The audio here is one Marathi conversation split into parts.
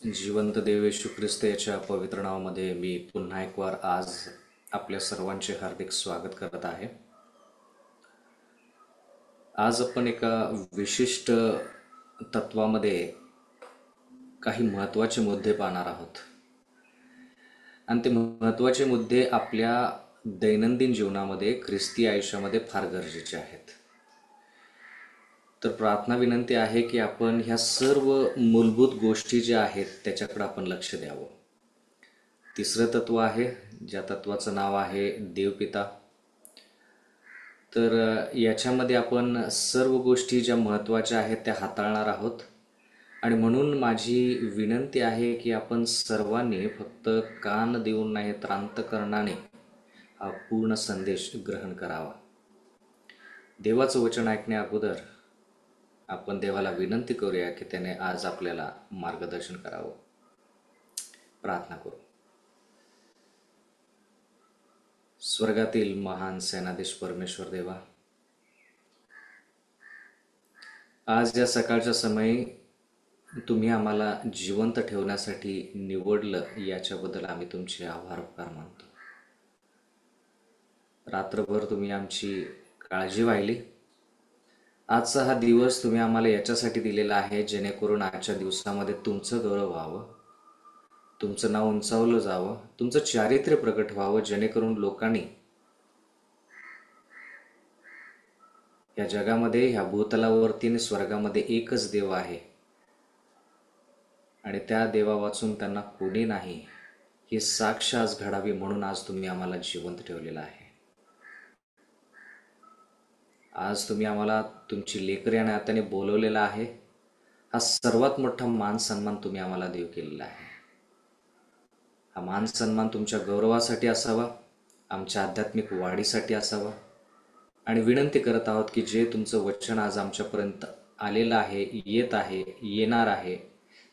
जिवंत देव येशू ख्रिस्त याच्या पवित्र नावामध्ये मी पुन्हा एक वार आज आपल्या सर्वांचे हार्दिक स्वागत करत आहे. आज आपण एका विशिष्ट तत्वामध्ये काही महत्त्वाचे मुद्दे पाहणार आहोत आणि ते महत्त्वाचे मुद्दे आपल्या दैनंदिन जीवनामध्ये ख्रिस्ती आयुष्यामध्ये फार गरजेचे आहेत. तर प्रार्थना विनंती आहे की आपण ह्या सर्व मूलभूत गोष्टी ज्या आहेत त्याच्याकडे आपण लक्ष द्यावं. तिसरं तत्व आहे, ज्या तत्वाचं नाव आहे देवपिता. तर याच्यामध्ये आपण सर्व गोष्टी ज्या महत्त्वाच्या आहेत त्या हाताळणार आहोत आणि म्हणून माझी विनंती आहे की आपण सर्वांनी फक्त कान देऊन नाही तर अंतःकरणाने हा पूर्ण संदेश ग्रहण करावा. देवाचं वचन ऐकण्या अगोदर आपण देवाला विनंती करूया की त्याने आज आपल्याला मार्गदर्शन करावं. प्रार्थना करू. स्वर्गातील महान सेनाधीश परमेश्वर देवा, आज या सकाळच्या समयी तुम्ही आम्हाला जिवंत ठेवण्यासाठी निवडलं, याच्याबद्दल आम्ही तुमचे आभार मानतो. रात्रभर तुम्ही आमची काळजी वाहिली. आजचा हा दिवस तुम्ही आम्हाला याच्यासाठी दिलेला आहे जेणेकरून आजच्या दिवसामध्ये तुमचं गौरव व्हावं, तुमचं नाव उंचावलं जावं, तुमचं चारित्र्य प्रकट व्हावं, जेणेकरून लोकांनी या जगामध्ये, ह्या भूतलावरती आणि स्वर्गामध्ये एकच देव आहे आणि त्या देवा वाचून त्यांना कोणी नाही, ही साक्ष आज घडावी म्हणून आज तुम्ही आम्हाला जिवंत ठेवलेलं आहे. आज तुम्ही आम्हाला तुमची लेकरी या नात्याने बोलवलेलं आहे. हा सर्वात मोठा मान सन्मान तुम्ही आम्हाला देव केलेला आहे. हा मान सन्मान तुमच्या गौरवासाठी असावा, आमच्या आध्यात्मिक वाढीसाठी असावा आणि विनंती करत आहोत की जे तुमचं वचन आज आमच्यापर्यंत आलेलं आहे, येत आहे, येणार आहे,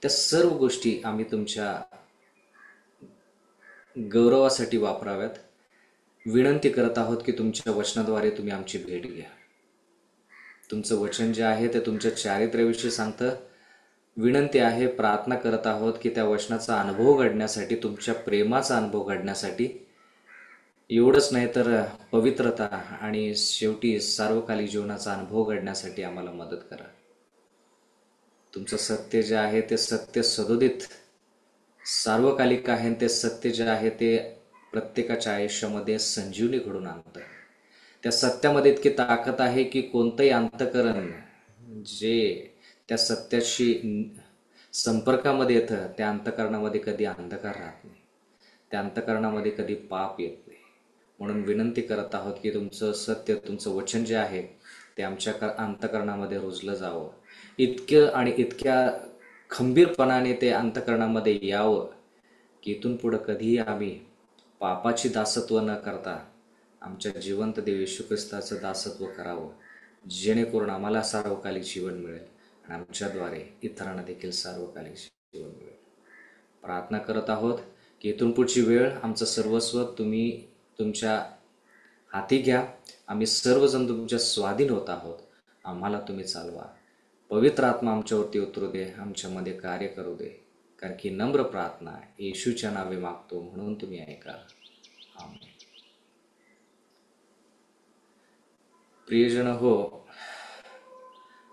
त्या सर्व गोष्टी आम्ही तुमच्या गौरवासाठी वापराव्यात. विनंती करत आहोत की तुमच्या वचनाद्वारे तुम्ही आमची भेट घ्या. तुमचं वचन जे आहे ते तुमच्या चारित्र्याविषयी सांगतं. विनंती आहे, प्रार्थना करत आहोत की त्या वचनाचा अनुभव घडण्यासाठी, तुमच्या प्रेमाचा अनुभव घडण्यासाठी, एवढंच नाही तर पवित्रता आणि शेवटी सार्वकालिक जीवनाचा अनुभव घडण्यासाठी आम्हाला मदत करा. तुमचं सत्य जे आहे ते सत्य सदोदित सार्वकालिक आहे. ते सत्य जे आहे ते प्रत्येकाच्या आयुष्यामध्ये संजीवनी घडून आणतं. त्या सत्यामध्ये इतकी ताकद आहे की कोणतंही अंतःकरण जे त्या सत्याशी संपर्कामध्ये येतं, त्या अंतःकरणामध्ये कधी अंधकार राहत नाही, त्या अंतःकरणामध्ये कधी पाप येत नाही. म्हणून विनंती करत आहोत की तुमचं सत्य, तुमचं वचन जे आहे ते आमच्या अंतःकरणामध्ये रुजलं जावं. इतकं आणि इतक्या खंबीरपणाने ते अंतःकरणामध्ये यावं की इथून पुढं कधीही आम्ही पापाची दासत्व न करता आमच्या जिवंत देव येशू ख्रिस्ताचं दासत्व करावं, जेणेकरून आम्हाला सार्वकालिक जीवन मिळेल आणि आमच्याद्वारे इतरांना देखील सार्वकालिक जीवन मिळेल. प्रार्थना करत आहोत की इथून पुढची वेळ आमचं सर्वस्व तुम्ही तुमच्या हाती घ्या. आम्ही सर्वजण तुमच्या स्वाधीन होत आहोत. आम्हाला तुम्ही चालवा. पवित्र आत्मा आमच्यावरती उतरू दे, आमच्यामध्ये कार्य करू दे, कारण की नम्र प्रार्थना येशूच्या नावे मागतो म्हणून तुम्ही ऐका. आमेन. प्रियजन हो,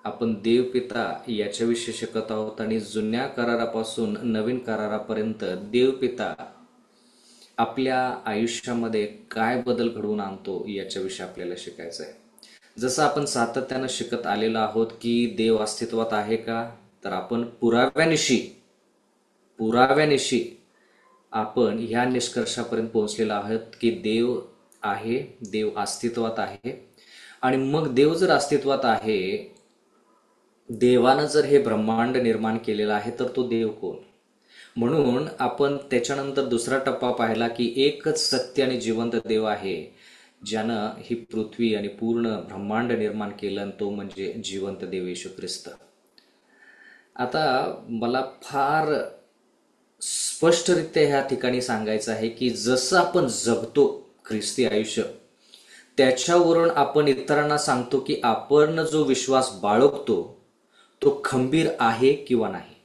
आपण देवपिता याच्याविषयी शिकत आहोत आणि जुन्या करारापासून नवीन करारापर्यंत देवपिता आपल्या आयुष्यामध्ये काय बदल घडवून आणतो याच्याविषयी आपल्याला शिकायचं आहे. जसं आपण सातत्यानं शिकत आलेलो आहोत की देव अस्तित्वात आहे का, तर आपण पुराव्यानिशी आपण ह्या निष्कर्षापर्यंत पोहोचलेलो आहोत की देव आहे, देव अस्तित्वात आहे. आणि मग देव जर अस्तित्वात आहे, देवानं जर हे ब्रह्मांड निर्माण केलेलं आहे, तर तो देव कोण? म्हणून आपण त्याच्यानंतर दुसरा टप्पा पाहिला की एकच सत्य आणि जिवंत देव आहे ज्यानं ही पृथ्वी आणि पूर्ण ब्रह्मांड निर्माण केलं, आणि तो म्हणजे जिवंत देव येशू ख्रिस्त. आता मला फार स्पष्टरित्या ह्या ठिकाणी सांगायचं आहे की जसं आपण जगतो ख्रिस्ती आयुष्य, त्याच्यावरून आपण इतरांना सांगतो की आपण जो विश्वास बाळगतो तो खंबीर आहे किंवा नाही.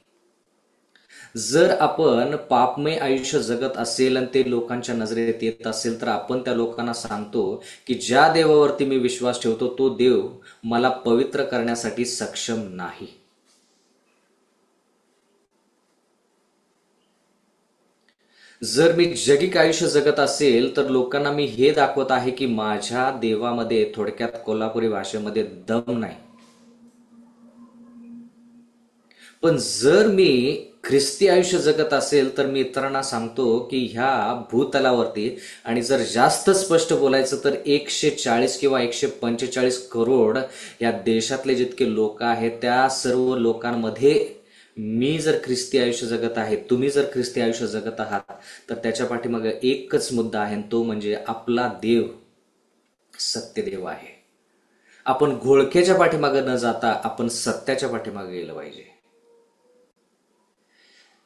जर आपण पापमय आयुष्य जगत असेल आणि ते लोकांच्या नजरेत येत असेल तर आपण त्या लोकांना सांगतो की ज्या देवावरती मी विश्वास ठेवतो तो देव मला पवित्र करण्यासाठी सक्षम नाही. जर मी जगिक आयुष्य जगत असेल तर लोकांना मी हे दाखवत आहे की माझ्या देवामध्ये, थोडक्यात कोल्हापुरी भाषेमध्ये, दम नाही. पण जर मी ख्रिस्ती आयुष्य जगत असेल तर मी इतरांना सांगतो की ह्या भूतलावरती, आणि जर जास्त स्पष्ट बोलायचं तर 140 किंवा 145 करोड या देशातले जितके लोक आहेत त्या सर्व लोकांमध्ये मी जर ख्रिस्ती आयुष्य जगत आहे, तुम्ही जर ख्रिस्ती आयुष्य जगत आहात, तर त्याच्या पाठीमागे एकच मुद्दा आहे, तो म्हणजे आपला देव सत्यदेव आहे. आपण घोळक्याच्या पाठीमागे न जाता आपण सत्याच्या पाठीमागे गेलं पाहिजे.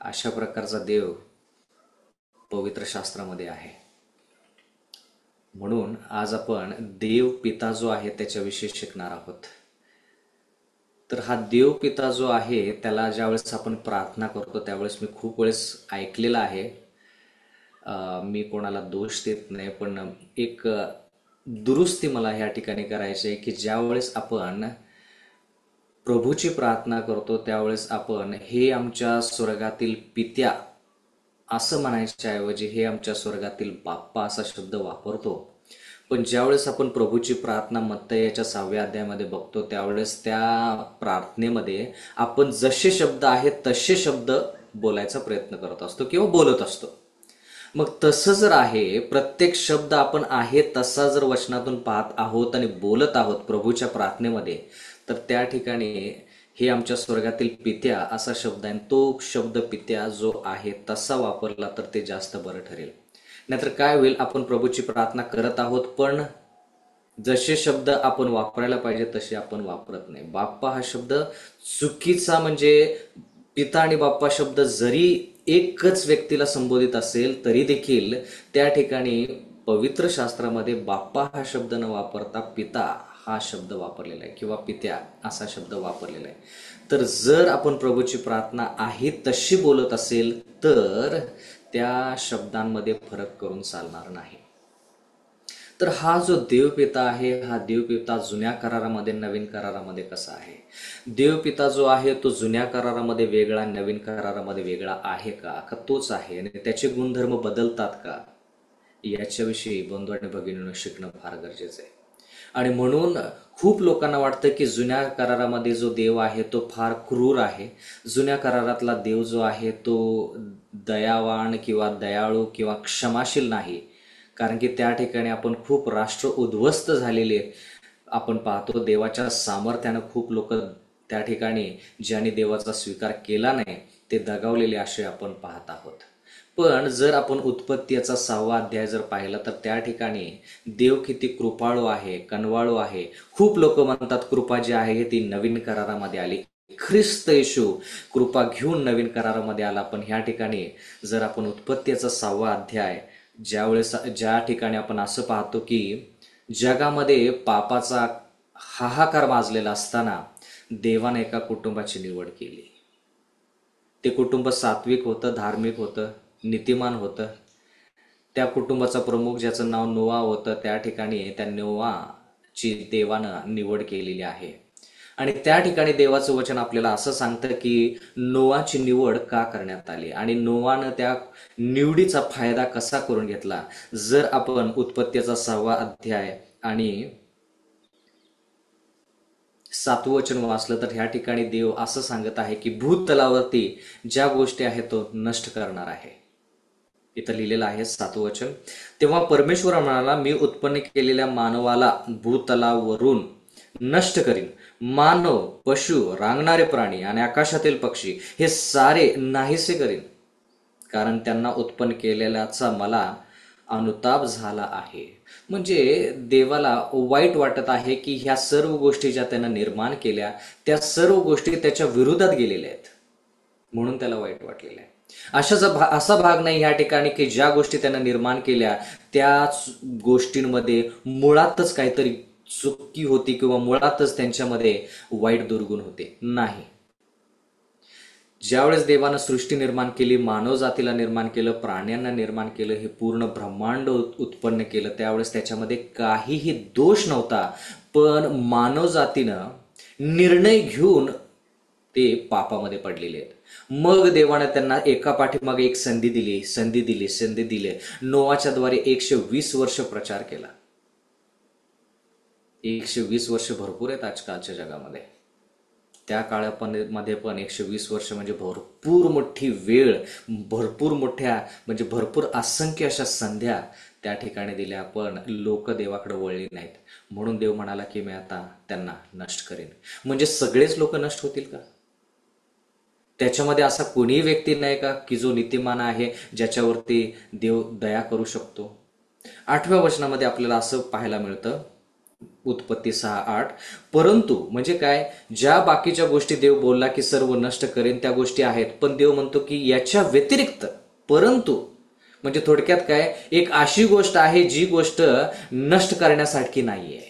अशा प्रकारचा देव पवित्र शास्त्रामध्ये आहे. म्हणून आज आपण देव पिता जो आहे त्याच्याविषयी शिकणार आहोत. तर हा देव पिता जो आहे त्याला ज्यावेळेस आपण प्रार्थना करतो त्यावेळेस मी खूप वेळेस ऐकलेलं आहे. मी कोणाला दोष देत नाही, पण एक दुरुस्ती मला ह्या ठिकाणी करायची आहे की ज्यावेळेस आपण प्रभूची प्रार्थना करतो त्यावेळेस आपण हे आमच्या स्वर्गातील पित्या असं म्हणायच्या ऐवजी हे आमच्या स्वर्गातील बाप्पा असा शब्द वापरतो. पण ज्यावेळेस आपण प्रभूची प्रार्थना मत्तई याच्या 6व्या अध्यायामध्ये बघतो त्यावेळेस त्या प्रार्थनेमध्ये आपण जसे शब्द आहेत तसे शब्द बोलायचा प्रयत्न करत असतो किंवा बोलत असतो. मग तसं जर आहे, प्रत्येक शब्द आपण आहे तसा जर वचनातून पाहत आहोत आणि बोलत आहोत प्रभूच्या प्रार्थनेमध्ये, तर त्या ठिकाणी हे आमच्या स्वर्गातील पित्या असा शब्द आहे. तो शब्द पित्या जो आहे तसा वापरला तर ते जास्त बरं ठरेल. नाहीतर काय होईल, आपण प्रभूची प्रार्थना करत आहोत पण जसे शब्द आपण वापरायला पाहिजे तसे आपण वापरत नाही. बाप्पा हा शब्द चुकीचा, म्हणजे पिता आणि बाप्पा शब्द जरी एकच व्यक्तीला संबोधित असेल तरी देखील त्या ठिकाणी पवित्र शास्त्रामध्ये बाप्पा हा शब्द न वापरता पिता हा शब्द वापरलेला आहे किंवा पित्या असा शब्द वापरलेला आहे. तर जर आपण प्रभूची प्रार्थना आहे तशी बोलत असेल तर त्या शब्दांमध्ये फरक करून चालणार नाही. तर हा जो देवपिता आहे, हा देवपिता जुन्या करारामध्ये नवीन करारामध्ये कसा आहे? देवपिता जो आहे तो जुन्या करारामध्ये वेगळा, नवीन करारामध्ये वेगळा आहे का तोच आहे? आणि त्याचे गुणधर्म बदलतात का? याच्याविषयी बंधू आणि भगिनींनो शिकणं फार गरजेचं आहे. आणि म्हणून खूप लोकांना वाटतं की जुन्या करारामध्ये जो देव आहे तो फार क्रूर आहे. जुन्या करारातला देव जो आहे तो दयावान किंवा दयाळू किंवा क्षमाशील नाही. कारण की त्या ठिकाणी आपण खूप राष्ट्र उद्ध्वस्त झालेले आपण पाहतो. देवाच्या सामर्थ्यानं खूप लोक त्या ठिकाणी ज्यांनी देवाचा स्वीकार केला नाही ते दगावलेले असे आपण पाहत आहोत. पण जर आपण उत्पत्ती याचा 6वा अध्याय जर पाहिला तर त्या ठिकाणी देव किती कृपाळू आहे, कनवाळू आहे. खूप लोक म्हणतात कृपा जी आहे ती नवीन करारामध्ये आली. ख्रिस्त येशू कृपा घेऊन नवीन करारामध्ये आला. पण ह्या ठिकाणी जर आपण उत्पत्ती याचा 6वा अध्याय ज्या ठिकाणी आपण असं पाहतो की जगामध्ये पापाचा हाहाकार माजलेला असताना देवाने एका कुटुंबाची निवड केली. ते कुटुंब सात्विक होतं, धार्मिक होतं, नीतिमान होतं. त्या कुटुंबाचा प्रमुख ज्याचं नाव नोआ होतं, त्या ठिकाणी त्या नोआची देवानं निवड केलेली आहे. आणि त्या ठिकाणी देवाचं वचन आपल्याला असं सांगतं की नोआची निवड का करण्यात आली आणि नोआनं त्या निवडीचा फायदा कसा करून घेतला. जर आपण उत्पत्तीचा 6वा अध्याय आणि 7वं वचन वाचलं तर ह्या ठिकाणी देव असं सांगत आहे की भूतलावरती ज्या गोष्टी आहेत तो नष्ट करणार आहे. इथं लिहिलेलं आहे 7वं वचन. तेव्हा परमेश्वर म्हणाला, मी उत्पन्न केलेल्या मानवाला भूतलावरून नष्ट करीन. मानव, पशु, रांगणारे प्राणी आणि आकाशातील पक्षी हे सारे नाहीसे करीन, कारण त्यांना उत्पन्न केलेल्याचा मला अनुताप झाला आहे. म्हणजे देवाला वाईट वाटत आहे की ह्या सर्व गोष्टी ज्या त्यानं निर्माण केल्या त्या सर्व गोष्टी त्याच्या विरोधात गेलेल्या आहेत, म्हणून त्याला वाईट वाटलेलं आहे. असा भाग नाही या ठिकाणी की ज्या गोष्टी त्यानं निर्माण केल्या त्याच गोष्टींमध्ये मुळातच काहीतरी चुकी होती किंवा मुळातच त्यांच्यामध्ये वाईट दुर्गुण होते. नाही, ज्यावेळेस देवानं सृष्टी निर्माण केली, मानव जातीला निर्माण केलं, प्राण्यांना निर्माण केलं, हे पूर्ण ब्रह्मांड उत्पन्न केलं, त्यावेळेस त्याच्यामध्ये काहीही दोष नव्हता. पण मानव जातीनं निर्णय घेऊन ते पापामध्ये पडलेले आहेत. मग देवानं त्यांना एका पाठीमागे एक संधी दिली. नोआच्या द्वारे 120 वर्ष प्रचार केला. 120 वर्ष भरपूर आहेत आजकालच्या जगामध्ये. त्या काळामध्ये पण 120 वर्ष म्हणजे भरपूर मोठी वेळ, भरपूर असंख्य अशा संध्या त्या ठिकाणी दिल्या, पण लोक देवाकडे वळली नाहीत. म्हणून देव म्हणाला की मी आता त्यांना नष्ट करेन. म्हणजे सगळेच लोक नष्ट होतील का? त्याच्यामध्ये असा कोणीही व्यक्ती नाही का की जो नीतिमान आहे, ज्याच्यावरती देव दया करू शकतो? 8व्या वचनामध्ये आपल्याला असं पाहायला मिळतं, उत्पत्ती 6:8, परंतु म्हणजे काय, ज्या बाकीच्या गोष्टी देव बोलला की सर्व नष्ट करेन त्या गोष्टी आहेत, पण देव म्हणतो की याच्या व्यतिरिक्त परंतु, म्हणजे थोडक्यात काय, एक अशी गोष्ट आहे जी गोष्ट नष्ट करण्यासारखी नाहीये.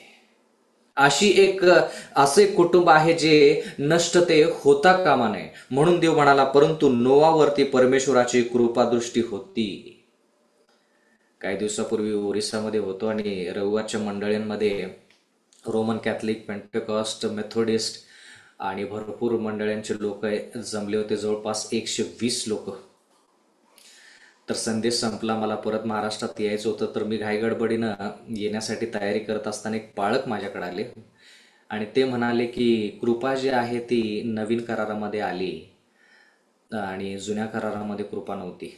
असं एक कुटुंब आहे जे नष्ट ते होता कामा नये. म्हणून देव म्हणाला, परंतु नोआवरती परमेश्वराची कृपादृष्टी होती. काही दिवसापूर्वी ओरिसामध्ये होतो आणि रविवारच्या मंडळींमध्ये रोमन कॅथलिक, पेंटेकॉस्ट, मेथोडिस्ट आणि भरपूर मंडळांचे लोक जमले होते, जवळपास 120 लोक. तर संदेश संपला, मला परत महाराष्ट्रात यायचं होतं, तर मी घाईगडबडीनं येण्यासाठी तयारी करत असताना एक पाळक माझ्याकडे आले आणि ते म्हणाले की कृपा जी आहे ती नवीन करारामध्ये आली आणि जुन्या करारामध्ये कृपा नव्हती.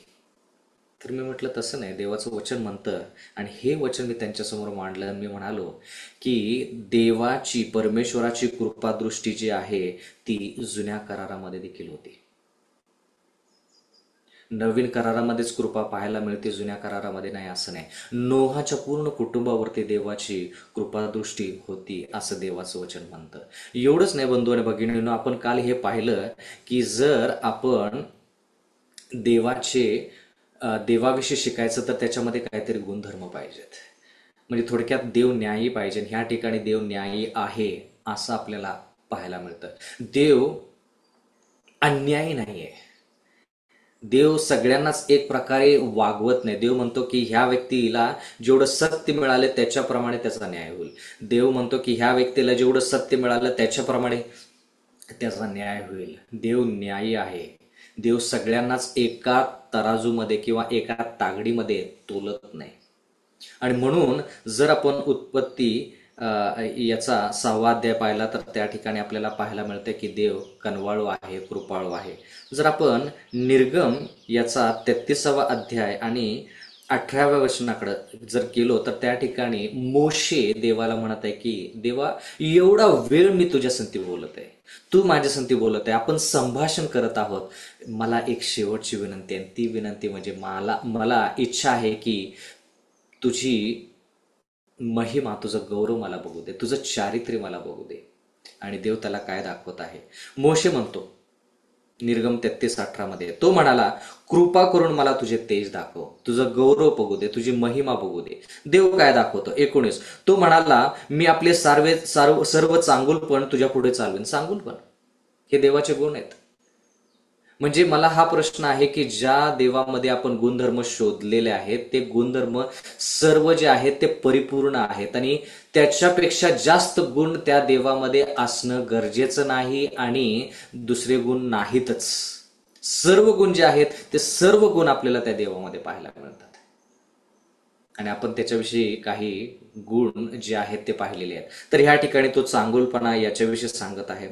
तर मी म्हटलं तसं नाही, देवाचं वचन म्हणतं. आणि हे वचन मी त्यांच्यासमोर मांडलं. मी म्हणालो की देवाची, परमेश्वराची कृपादृष्टी जी आहे ती जुन्या करारामध्ये देखील होती. नवीन करारामध्येच कृपा पाहायला मिळते, जुन्या करारामध्ये नाही असं नाही. नोहाच्या पूर्ण कुटुंबावरती देवाची कृपादृष्टी होती असं देवाचं वचन म्हणतं. एवढंच नाही बंधू आणि भगिनींनो, आपण काल हे पाहिलं की जर आपण देवाविषयी शिकायचं तर त्याच्यामध्ये काहीतरी गुणधर्म पाहिजेत. म्हणजे थोडक्यात देव न्यायी पाहिजे. ह्या ठिकाणी देव न्यायी आहे असं आपल्याला पाहायला मिळतं. देव अन्यायी नाहीये. देव सगळ्यांनाच एक प्रकारे वागवत नाही. देव म्हणतो की ह्या व्यक्तीला जेवढं सत्य मिळालं त्याच्याप्रमाणे त्याचा न्याय होईल. देव म्हणतो की ह्या व्यक्तीला जेवढं सत्य मिळालं त्याच्याप्रमाणे त्याचा न्याय होईल. देव न्यायी आहे. देव सगळ्यांनाच एका तराजूमध्ये किंवा एका तागडीमध्ये तोलत नाही. आणि म्हणून जर आपण उत्पत्ती याचा 6वा अध्याय पाहिला तर त्या ठिकाणी आपल्याला पाहायला मिळते की देव कनवाळू आहे, कृपाळू आहे. जर आपण निर्गम याचा 33वा अध्याय आणि 18व्या वचनाकडे जर गेलो तर त्या ठिकाणी मोशे देवाला म्हणत आहे की देवा, एवढा वेळ मी तुझ्या संगती बोलत आहे, तू माझ्या संगती बोलत आहे, आपण संभाषण करत आहोत. मला एक शेवटची विनंती आहे. ती विनंती म्हणजे मला इच्छा आहे की तुझी महिमा, तुझं गौरव मला बघू दे, तुझं चारित्र्य मला बघू दे. आणि देव त्याला काय दाखवत आहे? मोशे म्हणतो निर्गम 33:18 मध्ये, तो म्हणाला, कृपा करून मला तुझे तेज दाखव, तुझं गौरव बघू दे, तुझी महिमा बघू दे. देव काय दाखवतो? 19, तो म्हणाला, मी आपले सर्व चांगुलपण तुझ्या पुढे चालवेन. चांगुलपण हे देवाचे गुण आहेत. म्हणजे मला हा प्रश्न आहे की ज्या देवामध्ये आपण गुणधर्म शोधलेले आहेत ते गुणधर्म सर्व जे आहेत ते परिपूर्ण आहेत आणि त्याच्यापेक्षा जास्त गुण त्या देवामध्ये असणं गरजेचं नाही आणि दुसरे गुण नाहीतच. सर्व गुण जे आहेत ते सर्व गुण आपल्याला त्या देवामध्ये पाहायला मिळतात आणि आपण त्याच्याविषयी काही गुण जे आहेत ते पाहिलेले आहेत. तर ह्या ठिकाणी तो चांगुलपणा याच्याविषयी सांगत आहे.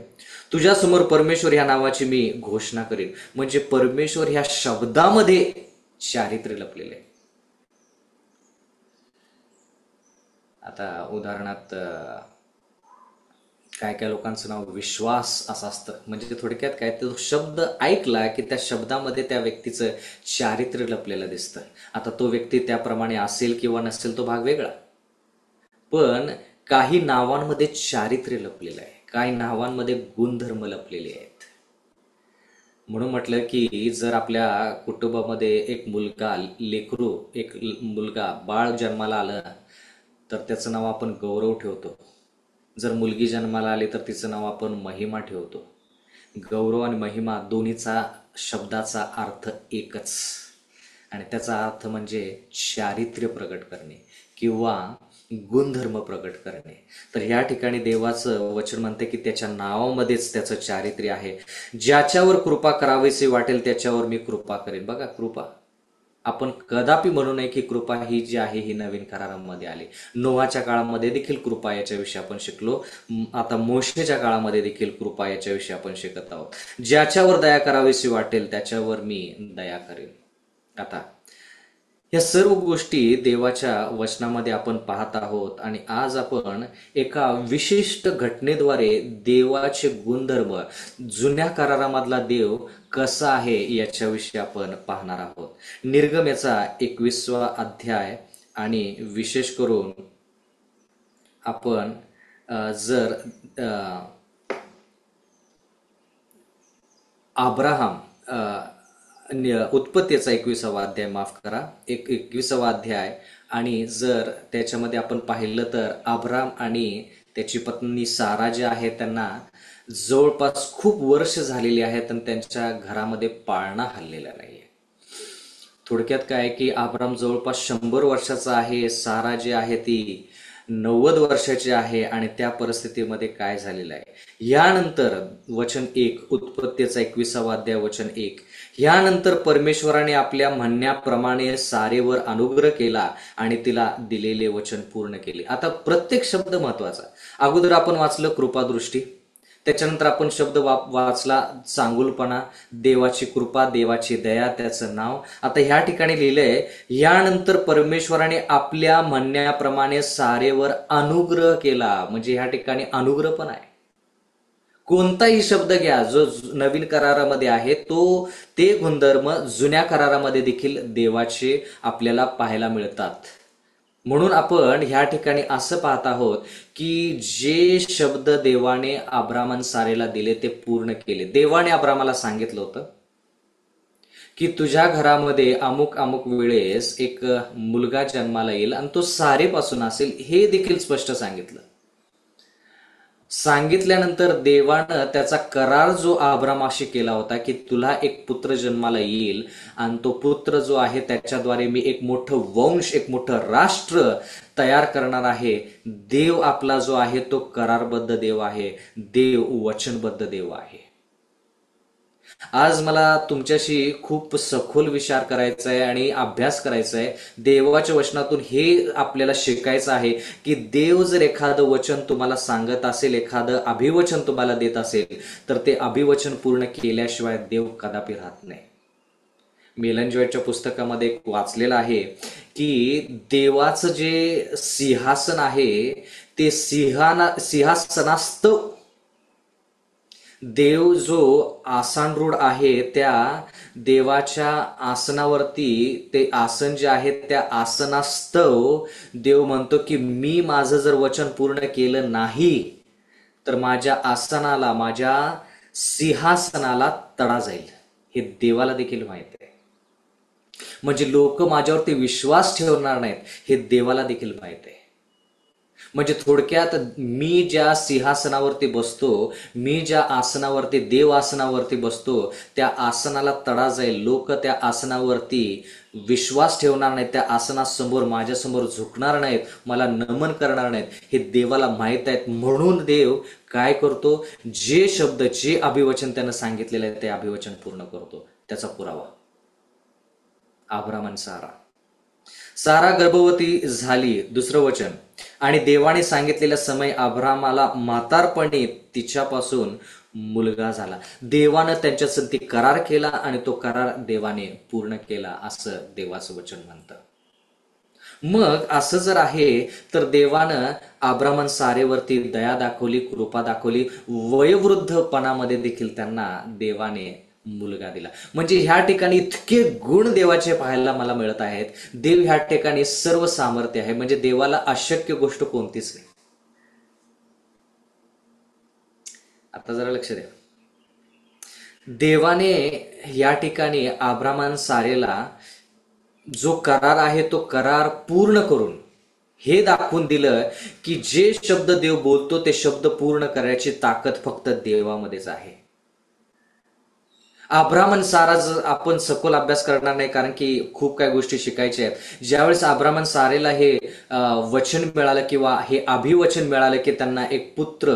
तुझ्यासमोर परमेश्वर ह्या नावाची मी घोषणा करेन. म्हणजे परमेश्वर ह्या शब्दामध्ये चारित्र्य लपलेले आहे. आता उदाहरणार्थ काय काय लोकांचं नाव विश्वास असं असतं. म्हणजे थोडक्यात काय, तो शब्द ऐकला की त्या शब्दामध्ये त्या व्यक्तीचं चारित्र्य लपलेलं दिसतं. आता तो व्यक्ती त्याप्रमाणे असेल किंवा नसेल तो भाग वेगळा, पण काही नावांमध्ये चारित्र्य लपलेलं आहे, काही नावांमध्ये गुणधर्म लपलेले आहेत. म्हणून म्हटलं की जर आपल्या कुटुंबामध्ये एक मुलगा बाळ जन्माला आलं तर त्याचं नाव आपण गौरव ठेवतो. जर मुलगी जन्माला आली तर तिचं नाव आपण महिमा ठेवतो. गौरव आणि महिमा दोन्हीचा शब्दाचा अर्थ एकच, आणि त्याचा अर्थ म्हणजे चारित्र्य प्रगट करणे किंवा गुणधर्म प्रगट करणे. तर या ठिकाणी देवाचं वचन म्हणते की त्याच्या नावामध्येच त्याचं चारित्र्य आहे. ज्याच्यावर कृपा करावीशी वाटेल त्याच्यावर मी कृपा करेन. बघा, कृपा आपण कदापि म्हणू नये की कृपा ही जी आहे ही नवीन करारामध्ये आली. नोहाच्या काळामध्ये देखील कृपा याच्याविषयी आपण शिकलो. आता मोशेच्या काळामध्ये देखील कृपा याच्याविषयी आपण शिकत आहोत. ज्याच्यावर दया करावीशी वाटेल त्याच्यावर मी दया करेन. आता या सर्व गोष्टी देवाच्या वचनामध्ये आपण पाहत आहोत, आणि आज आपण एका विशिष्ट घटनेद्वारे देवाचे गुणधर्म, जुन्या करारामधला देव कसा आहे याच्याविषयी आपण पाहणार आहोत. निर्गम याचा 21वा अध्याय, आणि विशेष करून आपण जर अब्राहम उत्पत्तीचा 21वा अध्याय, माफ करा, 21वा अध्याय, आणि जर त्याच्यामध्ये आपण पाहिलं तर अब्राम आणि त्याची पत्नी सारा जे आहे त्यांना जवळपास खूप वर्ष झालेली आहेत आणि त्यांच्या घरामध्ये पाळणा हल्लेला नाहीये. थोडक्यात काय की अब्राम जवळपास 100 वर्षाचा आहे, सारा जी आहे ती 90 वर्षाची आहे, आणि त्या परिस्थितीमध्ये काय झालेलं आहे. यानंतर वचन 1, उत्पत्तीचा 21वा अध्याय वचन 1, यानंतर परमेश्वराने आपल्या म्हणण्याप्रमाणे सारेवर अनुग्रह केला आणि तिला दिलेले वचन पूर्ण केले. आता प्रत्येक शब्द महत्वाचा. अगोदर आपण वाचलं कृपादृष्टी, त्याच्यानंतर आपण शब्द वाचला चांगुलपणा, देवाची कृपा, देवाची दया, त्याचं नाव. आता ह्या ठिकाणी लिहिलंय यानंतर परमेश्वराने आपल्या म्हणण्याप्रमाणे सारेवर अनुग्रह केला. म्हणजे ह्या ठिकाणी अनुग्रह पण आहे. कोणताही शब्द घ्या जो नवीन करारामध्ये आहे ते गुणधर्म जुन्या करारामध्ये देखील देवाचे आपल्याला पाहायला मिळतात. म्हणून आपण ह्या ठिकाणी असं पाहत आहोत की जे शब्द देवाने अब्राहम सारेला दिले ते पूर्ण केले. देवाने अब्राहमाला सांगितलं होतं की तुझ्या घरामध्ये अमुक अमुक वेळेस एक मुलगा जन्माला येईल आणि तो सारेपासून असेल, हे देखील स्पष्ट सांगितलं. सांगितल्यानंतर देवानं त्याचा करार जो अब्रामाशी केला होता की तुला एक पुत्र जन्माला येईल आणि तो पुत्र जो आहे त्याच्याद्वारे मी एक मोठं वंश, एक मोठं राष्ट्र तयार करणार आहे. देव आपला जो आहे तो करारबद्ध देव आहे, देव वचनबद्ध देव आहे. आज मला तुमच्याशी खूप सखोल विचार करायचा आहे आणि अभ्यास करायचा आहे. देवाच्या वचनातून हे आपल्याला शिकायचं आहे की देव जर एखादं वचन तुम्हाला सांगत असेल, एखादं अभिवचन तुम्हाला देत असेल, तर ते अभिवचन पूर्ण केल्याशिवाय देव कदापि राहत नाही. मी एलन जी व्हाईटच्या पुस्तकामध्ये एक वाचलेलं आहे की देवाचं जे सिंहासन आहे ते सिंहासनास्त देव जो आसनरूढ आहे त्या देवाच्या आसनावरती, ते आसन जे आहे त्या आसनास्तव देव म्हणतो की मी माझं जर वचन पूर्ण केलं नाही तर माझ्या आसनाला, माझ्या सिंहासनाला तडा जाईल. हे देवाला देखील माहित आहे. म्हणजे लोक माझ्यावरती विश्वास ठेवणार नाहीत हे देवाला देखील माहित आहे. म्हणजे थोडक्यात मी ज्या सिंहासनावरती बसतो, मी ज्या आसनावरती, देव आसनावरती बसतो, त्या आसनाला तडा जाईल. लोक त्या आसनावरती विश्वास ठेवणार नाहीत, त्या आसनासमोर माझ्यासमोर झुकणार नाहीत, मला नमन करणार नाहीत, हे देवाला माहित आहेत. म्हणून देव काय करतो, जे शब्द, जे अभिवचन त्यानं सांगितलेलं आहे ते अभिवचन पूर्ण करतो. त्याचा पुरावा अब्राम आणि सारा गर्भवती झाली. दुसरं वचन, आणि देवाने सांगितलेल्या समय अब्रामाला म्हातारपणी तिच्यापासून मुलगा झाला. देवानं त्यांच्या संगती करार केला आणि तो करार देवाने पूर्ण केला असं देवाचं वचन म्हणतं. मग असं जर आहे तर देवानं अब्राहम सारेवरती दया दाखवली, कृपा दाखवली. वयोवृद्धपणामध्ये देखील त्यांना देवाने मुलगा दिला. म्हणजे ह्या ठिकाणी इतके गुण देवाचे पाहायला मला मिळत आहेत. देव ह्या ठिकाणी सर्व सामर्थ्य आहे. म्हणजे देवाला अशक्य गोष्ट कोणतीच नाही. आता जरा लक्ष द्या. देवाने या ठिकाणी अब्राहम सारेला जो करार आहे तो करार पूर्ण करून हे दाखवून दिलं की जे शब्द देव बोलतो ते शब्द पूर्ण करायची ताकद फक्त देवामध्येच आहे. अब्राम आणि सारा आपण सखोल अभ्यास करणार नाही, कारण की खूप काही गोष्टी शिकायच्या आहेत. ज्यावेळेस अब्राम आणि सारेला हे वचन मिळालं किंवा हे अभिवचन मिळालं की त्यांना एक पुत्र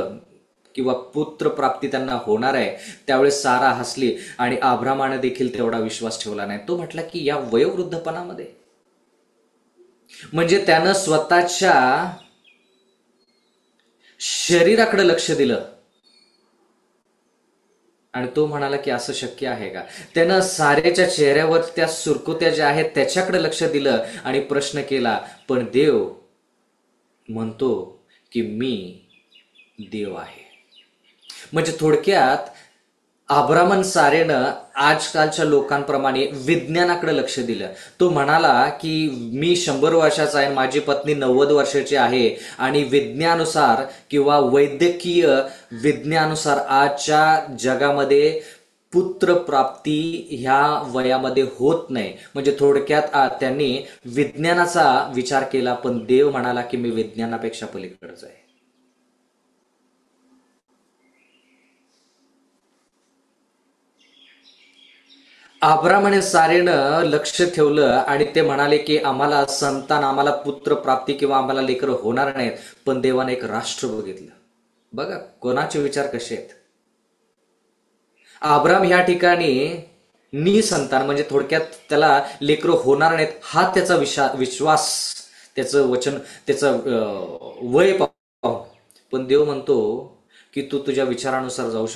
किंवा पुत्र प्राप्ती त्यांना होणार आहे, त्यावेळेस सारा हसली आणि अब्रामाने देखील तेवढा विश्वास ठेवला नाही. तो म्हटला की या वयोवृद्धपणामध्ये, म्हणजे त्यानं स्वतःच्या शरीराकडे लक्ष दिलं आणि तो म्हणाला की असं शक्य आहे का. त्यानं सारेच्या चेहऱ्यावर त्या सुरकुत्या ज्या आहेत त्याच्याकडे लक्ष दिलं आणि प्रश्न केला, पण देव म्हणतो की मी देव आहे. म्हणजे थोडक्यात अब्रामन सारेनं आजकालच्या लोकांप्रमाणे विज्ञानाकडे लक्ष दिलं. तो म्हणाला की मी 100 वर्षाचा आहे, माझी पत्नी 90 वर्षाची आहे आणि विज्ञानुसार किंवा वैद्यकीय विज्ञानुसार आजच्या जगामध्ये पुत्र प्राप्ती ह्या वयामध्ये होत नाही. म्हणजे थोडक्यात त्यांनी विज्ञानाचा विचार केला, पण देव म्हणाला की मी विज्ञानापेक्षा पलीकडेच आहे. अब्राम आणि सारेनं लक्ष ठेवलं आणि ते म्हणाले की आम्हाला संतान, आम्हाला पुत्र प्राप्ती किंवा आम्हाला लेकरं होणार नाहीत. पण देवाने एक राष्ट्र बघितलं. बघा कोणाचे विचार कसे आहेत. अब्राम ह्या ठिकाणी निसंतान, म्हणजे थोडक्यात त्याला लेकरं होणार नाहीत हा त्याचा विश्वास, त्याचं वचन, त्याचं वय पाहून. पण देव म्हणतो की तू तुझ्या विचारानुसार जाऊ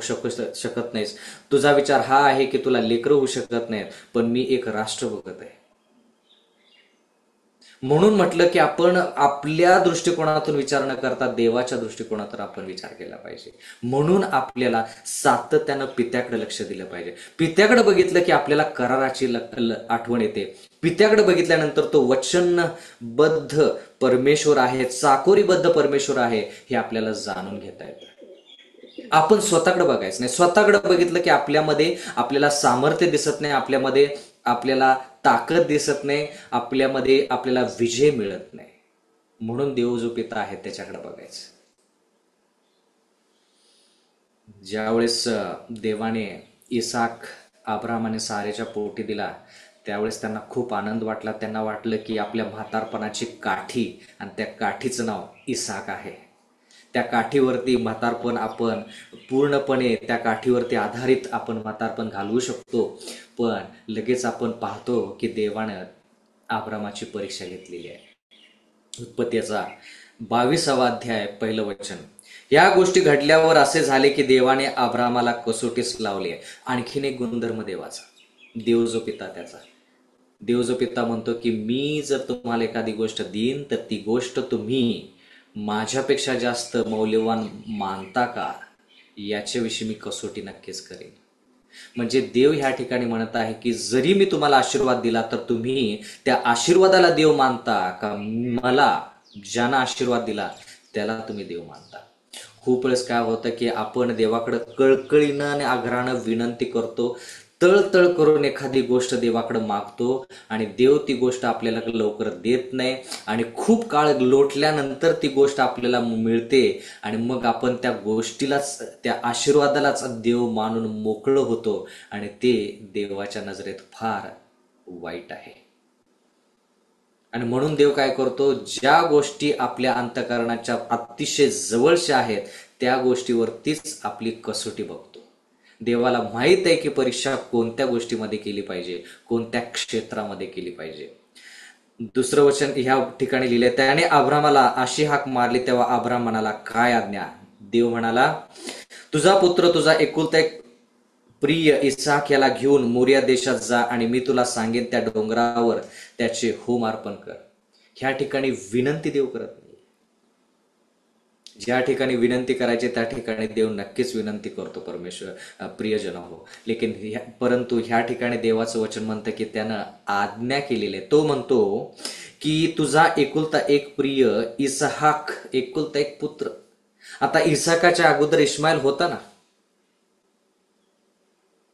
शकत नाहीस. तुझा विचार हा आहे की तुला लेकरं होऊ शकत नाहीत, पण मी एक राष्ट्र बघत आहे. म्हणून म्हटलं की आपण आपल्या दृष्टिकोनातून विचार न करता देवाच्या दृष्टिकोनातून आपण विचार केला पाहिजे. म्हणून आपल्याला सातत्यानं पित्याकडे लक्ष दिलं पाहिजे. पित्याकडे बघितलं की आपल्याला कराराची आठवण येते. पित्याकडे बघितल्यानंतर तो वचनबद्ध परमेश्वर आहे, चाकोरीबद्ध परमेश्वर आहे, हे आपल्याला जाणून घेता येतं. आपण स्वतःकडे बघायचं नाही. स्वतःकडे बघितलं की आपल्यामध्ये आपल्याला सामर्थ्य दिसत नाही, आपल्यामध्ये आपल्याला ताकद दिसत नाही, आपल्यामध्ये आपल्याला विजय मिळत नाही. म्हणून देव जो पिता आहे त्याच्याकडे बघायचं. ज्यावेळेस देवाने इसाक अब्राम आणि सारेच्या पोटी दिला, त्यावेळेस त्यांना खूप आनंद वाटला. त्यांना वाटलं की आपल्या म्हातारपणाची काठी, आणि त्या काठीचं नाव इसाक आहे. त्या काठीवरती म्हातारपण, आपण पूर्णपणे त्या काठीवरती आधारित आपण म्हातारपण घालवू शकतो. पण लगेच आपण पाहतो की देवानं अब्रामाची परीक्षा घेतलेली आहे. उत्पत्तीचा 22वा अध्याय 1 वचन. या गोष्टी घडल्यावर असे झाले की देवाने अब्रामाला कसोटीस लावले. आणखीन एक गुणधर्म देवाचा, देव जो पिता त्याचा. देव जो पिता म्हणतो की मी जर तुम्हाला एखादी गोष्ट देईन तर ती गोष्ट तुम्ही माझ्यापेक्षा जास्त मौल्यवान मानता का, याच्याविषयी मी कसोटी नक्कीच करेन. म्हणजे देव ह्या ठिकाणी म्हणत आहे की जरी मी तुम्हाला आशीर्वाद दिला तर तुम्ही त्या आशीर्वादाला देव मानता का, मला ज्यानं आशीर्वाद दिला त्याला तुम्ही देव मानता. खूप वेळेस काय होतं की आपण देवाकडे कळकळीनं आणि आग्रहानं विनंती करतो, तळतळ करून एखादी गोष्ट देवाकडे मागतो आणि देव ती गोष्ट आपल्याला लवकर देत नाही आणि खूप काळ लोटल्यानंतर ती गोष्ट आपल्याला मिळते आणि मग आपण त्या गोष्टीलाच, त्या आशीर्वादालाच देव मानून मोकळं होतो आणि ते देवाच्या नजरेत फार वाईट आहे. आणि म्हणून देव काय करतो, ज्या गोष्टी आपल्या अंतःकरणाच्या अतिशय जवळच्या आहेत त्या गोष्टीवरतीच आपली कसोटी बघतो. देवाला माहित आहे की परीक्षा कोणत्या गोष्टीमध्ये केली पाहिजे, कोणत्या क्षेत्रामध्ये केली पाहिजे. दुसरं वचन ह्या ठिकाणी लिहिले, त्याने अब्रामाला अशी हाक मारली तेव्हा अब्राम म्हणाला, काय आज्ञा. देव म्हणाला, तुझा पुत्र, तुझा एकुलता एक प्रिय इसाक याला घेऊन मोरिया देशात जा आणि मी तुला सांगेन त्या डोंगरावर त्याचे होम अर्पण कर. ह्या ठिकाणी विनंती देव करत नाही. ज्या ठिकाणी विनंती करायची त्या ठिकाणी देव नक्कीच विनंती करतो, परमेश्वर प्रियजन हो. लेकिन परंतु ह्या ठिकाणी देवाचं वचन म्हणतं की त्यानं आज्ञा केलेली आहे. तो म्हणतो की तुझा एकुलता एक प्रिय इसहाक, एकुलता एक पुत्र. आता इसाकाच्या अगोदर इस्माईल होता ना,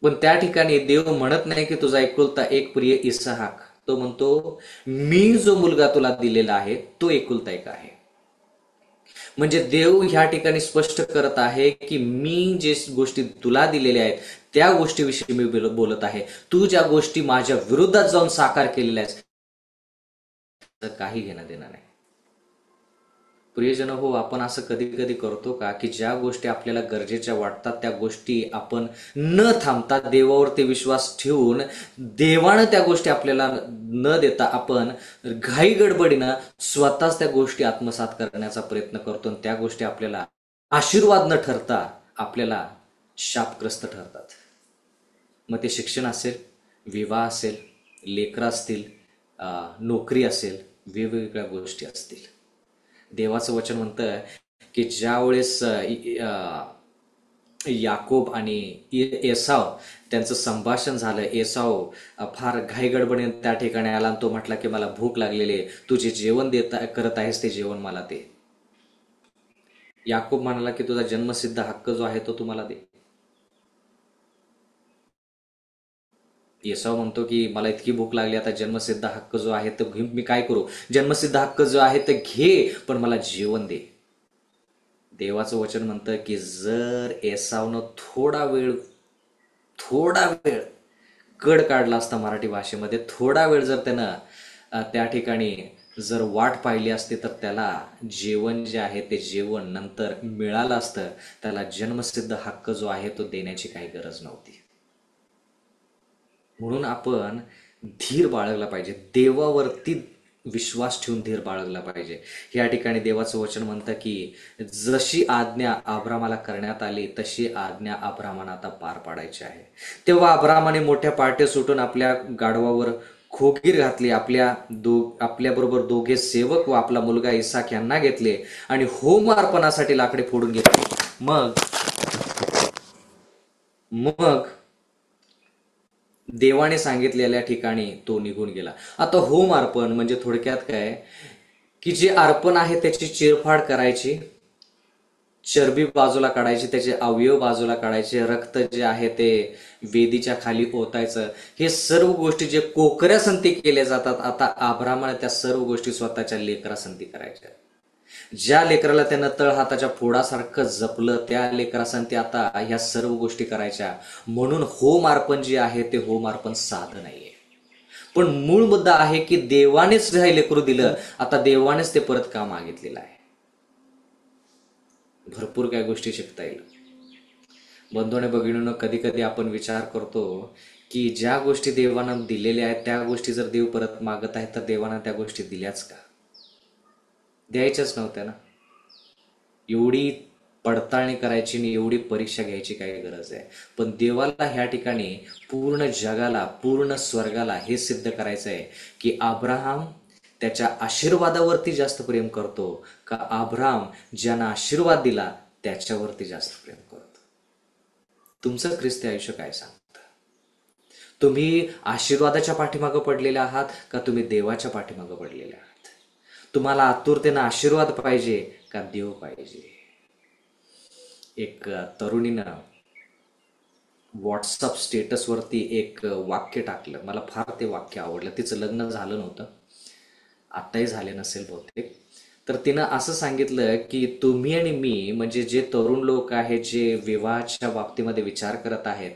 पण त्या ठिकाणी देव म्हणत नाही की तुझा एकुलता एक प्रिय इसहाक. तो म्हणतो मी जो मुलगा तुला दिलेला आहे तो एकुलता एक आहे. म्हणजे देव ह्या ठिकाणी स्पष्ट करत आहे की मी जे गोष्टी तुला दिलेल्या आहेत त्या गोष्टीविषयी मी बोलत आहे. तू ज्या गोष्टी माझ्या विरोधात जाऊन साकार केलेल्या आहेत तर काही घेणं देणं नाही. प्रियजन हो, आपण असं कधी कधी करतो का की ज्या गोष्टी आपल्याला गरजेच्या वाटतात त्या गोष्टी आपण न थांबता देवावरती विश्वास ठेवून देवानं त्या गोष्टी आपल्याला न देता आपण घाई गडबडीनं स्वतःच त्या गोष्टी आत्मसात करण्याचा प्रयत्न करतो आणि त्या गोष्टी आपल्याला आशीर्वाद न ठरता आपल्याला शापग्रस्त ठरतात. मग ते शिक्षण असेल, विवाह असेल, लेकरं असतील, नोकरी असेल, वेगवेगळ्या गोष्टी असतील. देवाचं वचन म्हणतं की ज्या वेळेस याकोब आणि एसाव त्यांचं संभाषण झालं, एसाव फार घाईगडबडीने त्या ठिकाणी आला आणि तो म्हटला की मला भूक लागलेली आहे, तू जे जेवण करत आहेस ते जेवण मला दे. याकोब म्हणाला की तुझा जन्मसिद्ध हक्क जो आहे तो तुम्हाला दे. येसाव म्हणतो की मला इतकी भूक लागली, आता जन्मसिद्ध हक्क जो आहे तो घेऊन मी काय करू? जन्मसिद्ध हक्क जो आहे ते घे, पण मला जेवण दे. देवाचं वचन म्हणतं की जर एसावनं थोडा वेळ कड काढला असता मराठी भाषेमध्ये, थोडा वेळ जर त्यानं त्या ठिकाणी जर वाट पाहिली असती तर त्याला जेवण जे आहे ते जेवण नंतर मिळालं असतं. त्याला जन्मसिद्ध हक्क जो आहे तो देण्याची काही गरज नव्हती. म्हणून आपण धीर बाळगला पाहिजे, देवावरती विश्वास ठेवून धीर बाळगला पाहिजे. या ठिकाणी देवाचं वचन म्हणतं की जशी आज्ञा अब्रामाला करण्यात आली तशी आज्ञा अब्रामानं आता पार पाडायची आहे. तेव्हा अब्रामाने मोठ्या पाट्या सुटून आपल्या गाढवावर खोगीर घातली, आपल्या बरोबर दोघे सेवक व आपला मुलगा इसाक यांना घेतले आणि होम अर्पणासाठी लाकडे फोडून घेतली. मग मग देवाने सांगितलेल्या ठिकाणी तो निघून गेला. आता होम अर्पण म्हणजे थोडक्यात काय की जे अर्पण आहे त्याची चिरफाड करायची, चरबी बाजूला काढायची, त्याचे अवयव बाजूला काढायचे, रक्त जे आहे ते वेदीच्या खाली ओतायचं. हे सर्व गोष्टी जे कोकऱ्यासंती केल्या जातात, आता अब्रामाने त्या सर्व गोष्टी स्वतःच्या लेकरासंती करायच्या. ज्या लेकराला त्यानं तळहाताच्या फोडासारखं जपलं त्या लेकरासंती आता ह्या सर्व गोष्टी करायच्या. म्हणून होम अर्पण जे आहे ते होम अर्पण साधं नाहीये, पण मूळ मुद्दा आहे की देवानेच हे लेकरू दिलं, आता देवानेच ते परत का मागितलेलं आहे. भरपूर काही गोष्टी शिकता येईल. बंधूने भगिनींनो, कधी कधी आपण विचार करतो की ज्या गोष्टी देवानं दिलेल्या आहेत त्या गोष्टी जर देव परत मागत आहेत तर देवानं त्या गोष्टी दिल्याच का? द्यायच्याच नव्हत्या ना. एवढी पडताळणी करायची आणि एवढी परीक्षा घ्यायची काय गरज आहे? पण देवाला ह्या ठिकाणी पूर्ण जगाला, पूर्ण स्वर्गाला हे सिद्ध करायचं आहे की अब्राहम त्याच्या आशीर्वादावरती जास्त प्रेम करतो का अब्राहम ज्यांना आशीर्वाद दिला त्याच्यावरती जास्त प्रेम करतो. तुमचं ख्रिस्ती आयुष्य काय सांगतं? तुम्ही आशीर्वादाच्या पाठीमागं पडलेले आहात का तुम्ही देवाच्या पाठीमागं पडलेले आहात? तुम्हाला आतुरतेनं आशीर्वाद पाहिजे का देव पाहिजे? एक तरुणीनं व्हॉट्सअप स्टेटसवरती एक वाक्य टाकलं, मला फार ते वाक्य आवडलं. तिचं लग्न झालं नव्हतं, आत्ताही झाले नसेल बहुतेक. तर तिनं असं सांगितलं की तुम्ही आणि मी म्हणजे जे तरुण लोक आहेत जे विवाहाच्या बाबतीमध्ये विचार करत आहेत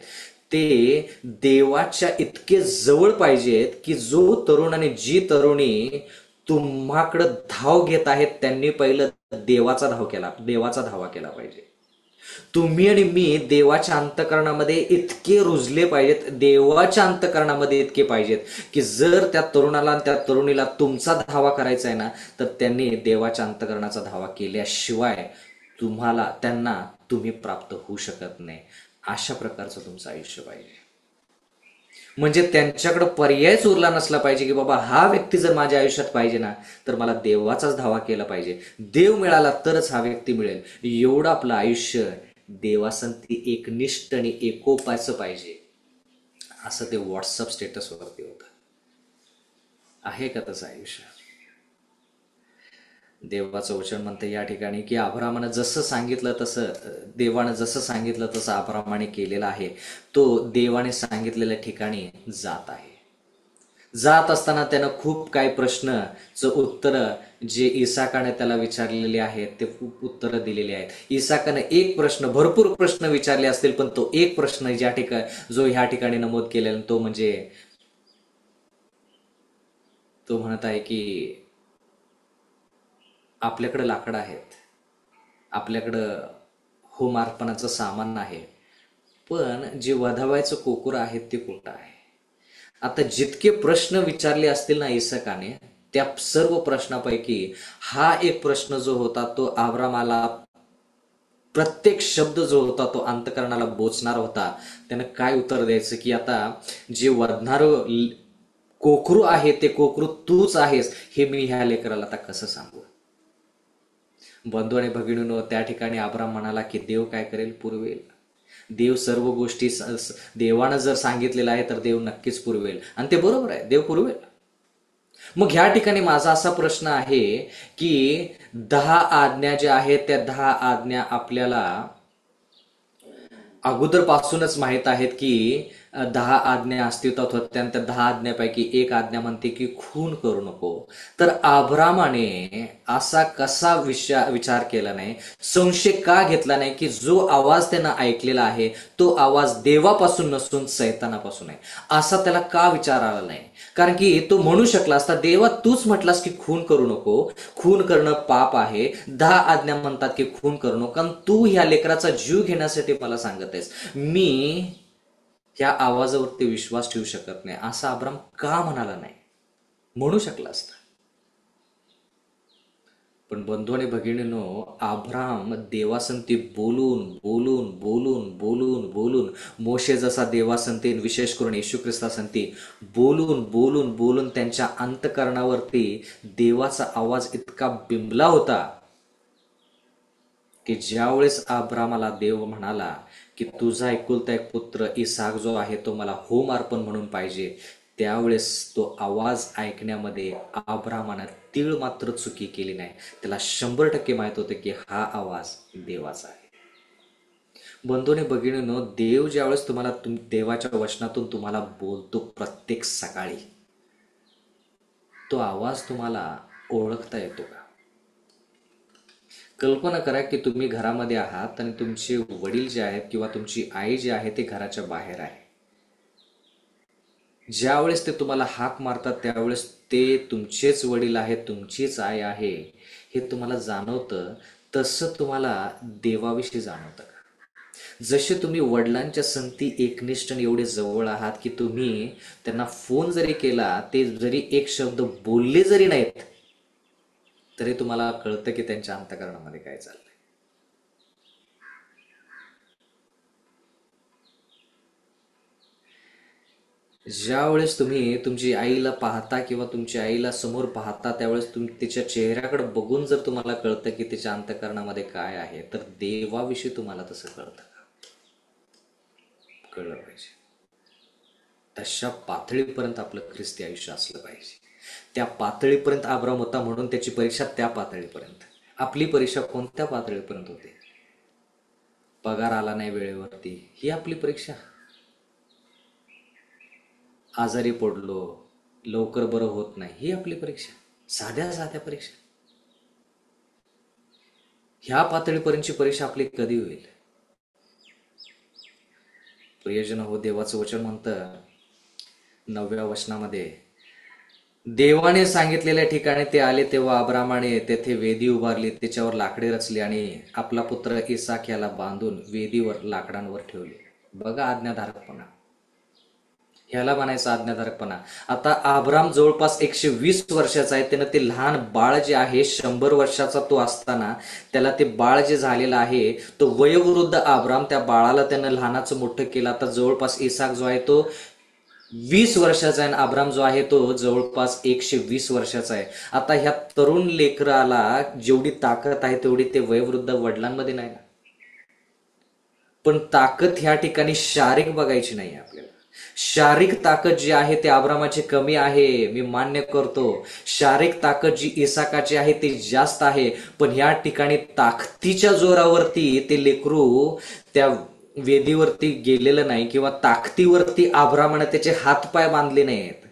ते देवाच्या इतके जवळ पाहिजेत की जो तरुण आणि जी तरुणी तुम्हाकडं धाव घेत आहेत त्यांनी पहिलं देवाचा धावा केला पाहिजे. तुम्ही आणि मी देवाच्या अंतःकरणामध्ये इतके रुजले पाहिजेत, देवाच्या अंतःकरणामध्ये इतके पाहिजेत की जर त्या तरुणाला आणि त्या तरुणीला तुमचा धावा करायचा आहे ना तर त्यांनी देवाच्या अंतःकरणाचा धावा केल्याशिवाय त्यांना तुम्ही प्राप्त होऊ शकत नाही. अशा प्रकारचं तुमचं आयुष्य पाहिजे. म्हणजे त्यांच्याकडे पर्यायच उरला नसला पाहिजे की बाबा हा व्यक्ती जर माझ्या आयुष्यात पाहिजे ना तर मला देवाचाच धावा केला पाहिजे, देव मिळाला तरच हा व्यक्ती मिळेल. एवढं आपलं आयुष्य देवासंती एकनिष्ठ आणि एकोपाचं पाहिजे, असं ते व्हॉट्सअप स्टेटसवरती होतं. आहे का तसं आयुष्य? देवाचं वचन म्हणतं या ठिकाणी की देवानं जसं सांगितलं तसं अब्रामाने केलेलं आहे. तो देवाने सांगितलेल्या ठिकाणी जात आहे. जात असताना त्यानं खूप काही प्रश्नचं उत्तर जे इसाकाने त्याला विचारलेले आहेत ते खूप उत्तरं दिलेली आहेत. इसाकाने एक प्रश्न, भरपूर प्रश्न विचारले असतील, पण तो एक प्रश्न ज्या ठिकाणी जो ह्या ठिकाणी नमूद केलेला तो म्हणजे तो म्हणत आहे की आपल्याकडे लाकडं आहेत, आपल्याकडं होम अर्पणाचं सामान आहे, पण जे वधावायचं कोकुर आहे ते कुठं आहे? आता जितके प्रश्न विचारले असतील ना इसाकाने, त्या सर्व प्रश्नापैकी हा एक प्रश्न जो होता तो अब्रामाला, प्रत्येक शब्द जो होता तो अंतकरणाला बोचणार होता. त्यानं काय उत्तर द्यायचं की आता जे वधणार कोकरू आहे ते कोकरू तूच आहेस, हे मी ह्या लेकराला आता कसं सांगू? बंधू आणि भगिनींनो, त्या ठिकाणी अब्राम म्हणाला की देव काय करेल? पुरवेल. देव सर्व गोष्टी देवानं जर सांगितलेलं आहे तर देव नक्कीच पुरवेल, आणि ते बरोबर आहे, देव पुरवेल. मग ह्या ठिकाणी माझा असा प्रश्न आहे की 10 आज्ञा ज्या आहेत त्या 10 आज्ञा आपल्याला अगोदरपासूनच माहित आहेत की 10 आज्ञा अस्तित्वात होत्या, त्या 10 आज्ञापैकी एक आज्ञा म्हणते की खून करू नको. तर अब्रामाने असा कसा विचार केला नाही, संशय का घेतला नाही की जो आवाज त्यानं ऐकलेला आहे तो आवाज देवापासून नसून सैतानापासून आहे, असा त्याला का विचार आला नाही? कारण की तो म्हणू शकला असता, देवा तूच म्हटलास की खून करू नको, खून करणं पाप आहे, 10 आज्ञा म्हणतात की खून करू नको, कारण तू ह्या लेकराचा जीव घेण्यासाठी मला सांगत आहेस, मी ह्या आवाजावरती विश्वास ठेवू शकत नाही, असा अब्राम का म्हणाला नाही? म्हणू शकला असता. पण बंधू आणि भगिनींनो, अब्राम देवासंती बोलून बोलून बोलून बोलून बोलून, मोशे जसा देवासंती, विशेष करून येशू ख्रिस्तासंती बोलून बोलून बोलून त्यांच्या अंतकरणावरती देवाचा आवाज इतका बिंबला होता की ज्यावेळेस अब्रामाला देव म्हणाला की तुझा एकुलता एक पुत्र इसाक जो आहे तो मला होम अर्पण म्हणून पाहिजे, त्यावेळेस तो आवाज ऐकण्यामध्ये अब्रामानं तीळ मात्र चुकी केली नाही. त्याला 100% माहित होते की हा आवाज देवाचा आहे. बंधूने भगिनींनो, देव ज्यावेळेस तुम्हाला देवाच्या वचनातून तुम्हाला बोलतो प्रत्येक सकाळी, तो आवाज तुम्हाला ओळखता येतो का? कल्पना करा की तुम्ही घरामध्ये आहात आणि तुमचे वडील जे आहेत किंवा तुमची आई जी आहे ते घराच्या बाहेर आहे. ज्यावेळेस ते तुम्हाला हाक मारतात त्यावेळेस ते तुमचेच वडील आहेत, तुमचीच आई आहे हे तुम्हाला जाणवतं. तसं तुम्हाला देवाविषयी जाणवतं का? जसे तुम्ही वडिलांच्या संगती एकनिष्ठ एवढे जवळ आहात की तुम्ही त्यांना फोन जरी केला, ते जरी एक शब्द बोलले जरी नाहीत तरी तुम्हाला कळतं की त्यांच्या अंतःकरणामध्ये काय चाललंय. ज्यावेळेस तुम्ही तुमची आईला पाहता किंवा तुमच्या आईला समोर पाहता त्यावेळेस तिच्या चेहऱ्याकडे बघून जर तुम्हाला कळतं की तिच्या अंतःकरणामध्ये काय आहे, तर देवाविषयी तुम्हाला तसं कळतं का? कळलं पाहिजे. तशा पातळीपर्यंत आपलं ख्रिस्ती आयुष्य असलं पाहिजे. त्या पातळीपर्यंत अब्राम होता, म्हणून त्याची परीक्षा त्या पातळीपर्यंत. आपली परीक्षा कोणत्या पातळीपर्यंत होते? पगार आला नाही वेळेवरती, ही आपली परीक्षा. आजारी पडलो, लवकर बरं होत नाही, ही आपली परीक्षा. साध्या साध्या परीक्षा. ह्या पातळीपर्यंतची परीक्षा आपली कधी होईल? प्रियजन हो, देवाचं वचन म्हणतं 9व्या वचनामध्ये, देवाने सांगितलेल्या ठिकाणी ते आले तेव्हा अब्रामाने तेथे वेदी उभारली, त्याच्यावर लाकडे रचली आणि आपला पुत्र इसाक याला बांधून वेदीवर लाकडांवर ठेवले. बघा आज्ञाधारकपणा, ह्याला म्हणायचं आज्ञाधारकपणा. आता अब्राम जवळपास 120 वर्षाचा आहे. त्यानं ते लहान बाळ जे आहे 100 वर्षाचा तो असताना त्याला ते बाळ जे झालेलं आहे तो वयोवृद्ध अब्राम, त्या बाळाला त्यानं लहानाचं मोठं केलं. आता जवळपास इसाक जो आहे तो 20 वर्षाचा आहे आणि अब्राम जो आहे तो जवळपास 120 वर्षाचा आहे. आता ह्या तरुण लेकराला जेवढी ताकद आहे तेवढी ते वयोवृद्ध वडिलांमध्ये नाही ना. पण ताकद ह्या ठिकाणी शारीरिक बघायची नाही आपल्याला. शारीरिक ताकद जी आहे ते अब्रामाची कमी आहे, मी मान्य करतो. शारीरिक ताकद जी इसाकाची आहे ती जास्त आहे. पण ह्या ठिकाणी ताकदीच्या जोरावरती ते लेकरू त्या वेदीवरती गेलेलं नाही किंवा ताकदीवरती अब्रामाने त्याचे हातपाय बांधले नाहीत.